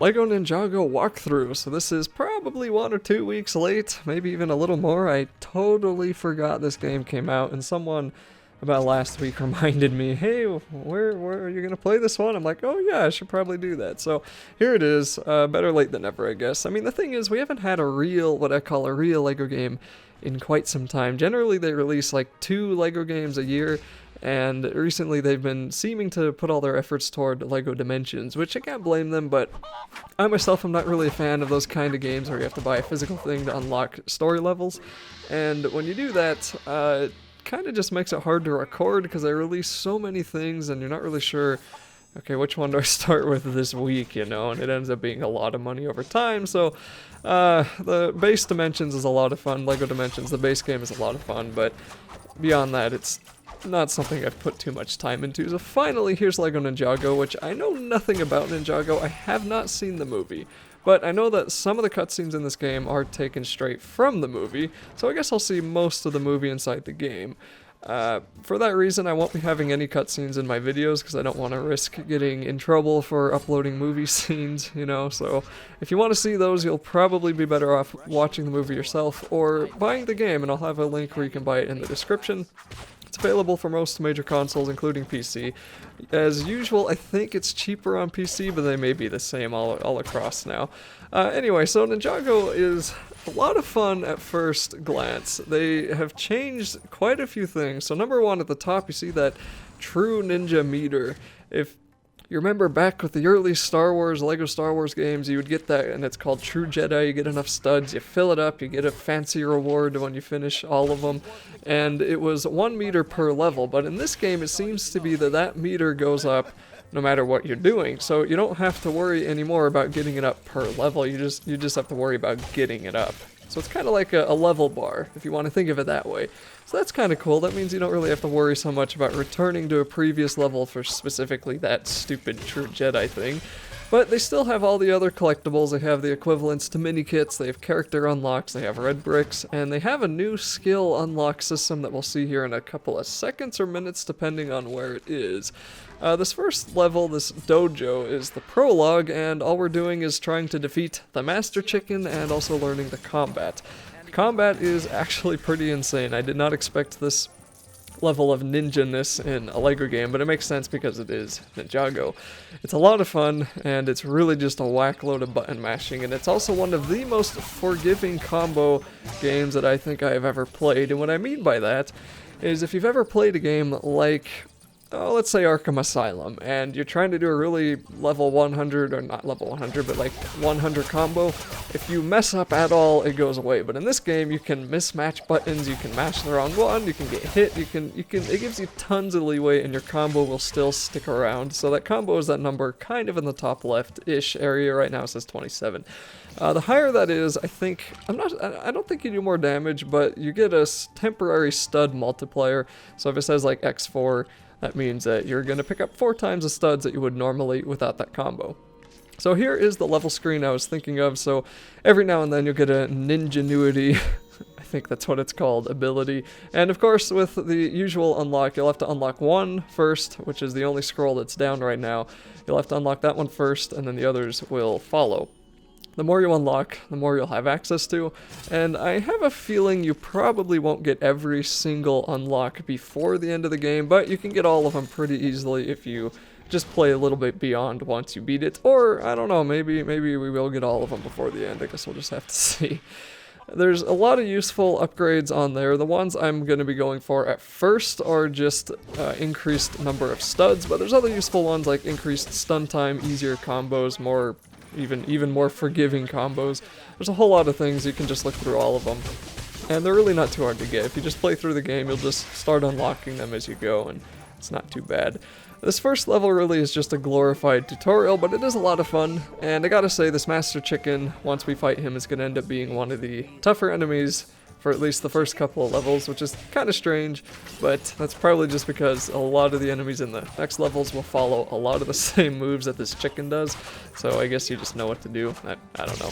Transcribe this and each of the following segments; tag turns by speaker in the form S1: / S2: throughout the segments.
S1: Lego Ninjago walkthrough. So this is probably 1 or 2 weeks late, maybe even a little more. I totally forgot this game came out, and someone about last week reminded me, hey, where are you gonna play this one? I'm like, oh yeah, I should probably do that. So here it is, better late than never, I guess. I mean, the thing is, we haven't had a real, what I call a real Lego game in quite some time. Generally, they release like 2 Lego games a year, and recently they've been seeming to put all their efforts toward Lego Dimensions, which I can't blame them, but I myself am not really a fan of those kind of games where you have to buy a physical thing to unlock story levels, and when you do that, it kind of just makes it hard to record because they release so many things and you're not really sure, okay, which one do I start with this week, you know, and it ends up being a lot of money over time. So the base Dimensions is a lot of fun. Lego Dimensions, the base game, is a lot of fun, but beyond that, it's not something I've put too much time into. So finally, here's Lego Ninjago, which I know nothing about Ninjago. I have not seen the movie, but I know that some of the cutscenes in this game are taken straight from the movie, so I guess I'll see most of the movie inside the game. For that reason, I won't be having any cutscenes in my videos because I don't want to risk getting in trouble for uploading movie scenes, you know, so if you want to see those, you'll probably be better off watching the movie yourself or buying the game, and I'll have a link where you can buy it in the description. It's available for most major consoles, including PC. As usual, I think it's cheaper on PC, but they may be the same all across now. Anyway, so Ninjago is a lot of fun at first glance. They have changed quite a few things. So number one, at the top, you see that true ninja meter. If you remember back with the early Star Wars, Lego Star Wars games, you would get that, and it's called True Jedi. You get enough studs, you fill it up, you get a fancy reward when you finish all of them, and it was 1 meter per level, but in this game it seems to be that meter goes up no matter what you're doing, so you don't have to worry anymore about getting it up per level, you just have to worry about getting it up. So it's kind of like a level bar, if you want to think of it that way. So that's kind of cool. That means you don't really have to worry so much about returning to a previous level for specifically that stupid True Jedi thing. But they still have all the other collectibles. They have the equivalents to mini kits, they have character unlocks, they have red bricks, and they have a new skill unlock system that we'll see here in a couple of seconds or minutes depending on where it is. This first level, this dojo, is the prologue, and all we're doing is trying to defeat the Master Chicken and also learning the combat. The combat is actually pretty insane. I did not expect this level of ninja-ness in a Lego game, but it makes sense because it is Ninjago. It's a lot of fun, and it's really just a whack load of button mashing, and it's also one of the most forgiving combo games that I think I have ever played, and what I mean by that is if you've ever played a game like, let's say Arkham Asylum, and you're trying to do a really level 100, or not level 100, but like 100 combo, if you mess up at all, it goes away. But in this game, you can mismatch buttons, you can mash the wrong one, you can get hit, it gives you tons of leeway, and your combo will still stick around. So that combo is that number kind of in the top left-ish area. Right now it says 27. The higher that is, I don't think you do more damage, but you get a temporary stud multiplier. So if it says like X4, that means that you're going to pick up 4 times the studs that you would normally without that combo. So here is the level screen I was thinking of, so every now and then you'll get a ninjanuity, I think that's what it's called, ability. And of course with the usual unlock, you'll have to unlock one first, which is the only scroll that's down right now. You'll have to unlock that one first, and then the others will follow. The more you unlock, the more you'll have access to, and I have a feeling you probably won't get every single unlock before the end of the game, but you can get all of them pretty easily if you just play a little bit beyond once you beat it, or I don't know, maybe we will get all of them before the end. I guess we'll just have to see. There's a lot of useful upgrades on there. The ones I'm going to be going for at first are just increased number of studs, but there's other useful ones like increased stun time, easier combos, more even more forgiving combos. There's a whole lot of things, you can just look through all of them. And they're really not too hard to get. If you just play through the game, you'll just start unlocking them as you go, and it's not too bad. This first level really is just a glorified tutorial, but it is a lot of fun, and I gotta say, this Master Chicken, once we fight him, is gonna end up being one of the tougher enemies for at least the first couple of levels, which is kind of strange, but that's probably just because a lot of the enemies in the next levels will follow a lot of the same moves that this chicken does, so I guess you just know what to do. I don't know.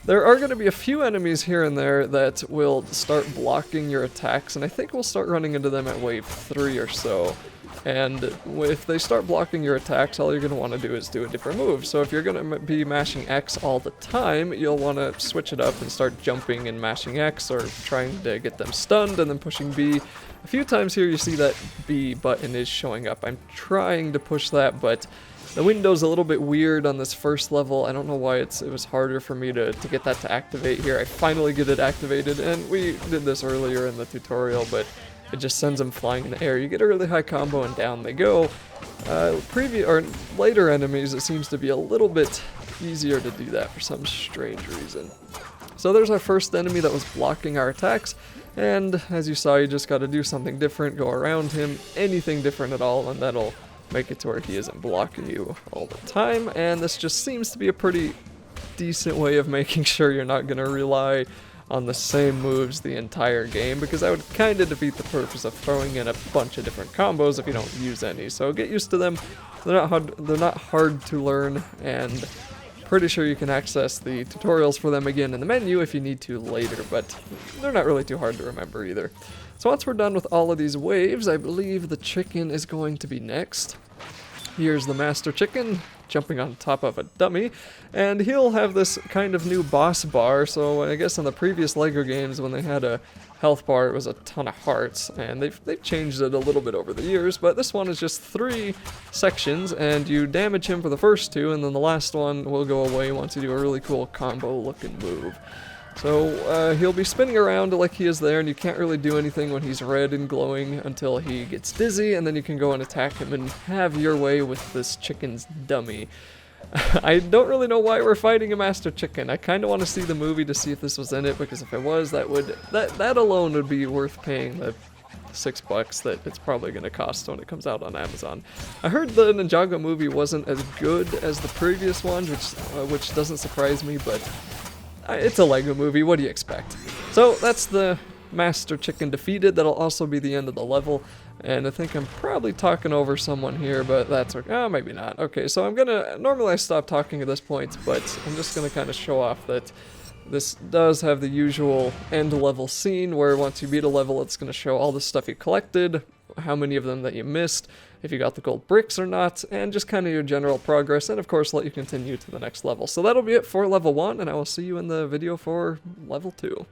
S1: There are going to be a few enemies here and there that will start blocking your attacks, and I think we'll start running into them at wave 3 or so. And if they start blocking your attacks, all you're going to want to do is do a different move. So if you're going to be mashing X all the time, you'll want to switch it up and start jumping and mashing X, or trying to get them stunned and then pushing B. A few times here you see that B button is showing up. I'm trying to push that, but the window's a little bit weird on this first level. I don't know why it was harder for me to get that to activate here. I finally get it activated, and we did this earlier in the tutorial, but it just sends them flying in the air. You get a really high combo and down they go. Later enemies, it seems to be a little bit easier to do that for some strange reason. So there's our first enemy that was blocking our attacks, and as you saw, you just got to do something different, go around him, anything different at all, and that'll make it to where he isn't blocking you all the time. And this just seems to be a pretty decent way of making sure you're not going to rely on the same moves the entire game, because that would kind of defeat the purpose of throwing in a bunch of different combos if you don't use any. So get used to them. They're not hard to learn, and pretty sure you can access the tutorials for them again in the menu if you need to later, but they're not really too hard to remember either. So once we're done with all of these waves, I believe the chicken is going to be next. Here's the master chicken jumping on top of a dummy, and he'll have this kind of new boss bar. So I guess in the previous Lego games, when they had a health bar, it was a ton of hearts, and they've changed it a little bit over the years, but this one is just 3 sections, and you damage him for the first 2, and then the last one will go away once you do a really cool combo looking move. So he'll be spinning around like he is there, and you can't really do anything when he's red and glowing until he gets dizzy, and then you can go and attack him and have your way with this chicken's dummy. I don't really know why we're fighting a master chicken. I kind of want to see the movie to see if this was in it, because if it was, that alone would be worth paying the $6 that it's probably going to cost when it comes out on Amazon. I heard the Ninjago movie wasn't as good as the previous ones, which doesn't surprise me, but it's a Lego movie, what do you expect? So that's the master chicken defeated. That'll also be the end of the level, and I think I'm probably talking over someone here, but that's okay. Oh, maybe not. Okay, so normally I stop talking at this point, but I'm just gonna kind of show off that this does have the usual end level scene where once you beat a level, it's gonna show all the stuff you collected, how many of them that you missed, if you got the gold bricks or not, and just kind of your general progress, and of course let you continue to the next level. So that'll be it for level 1, and I will see you in the video for level 2.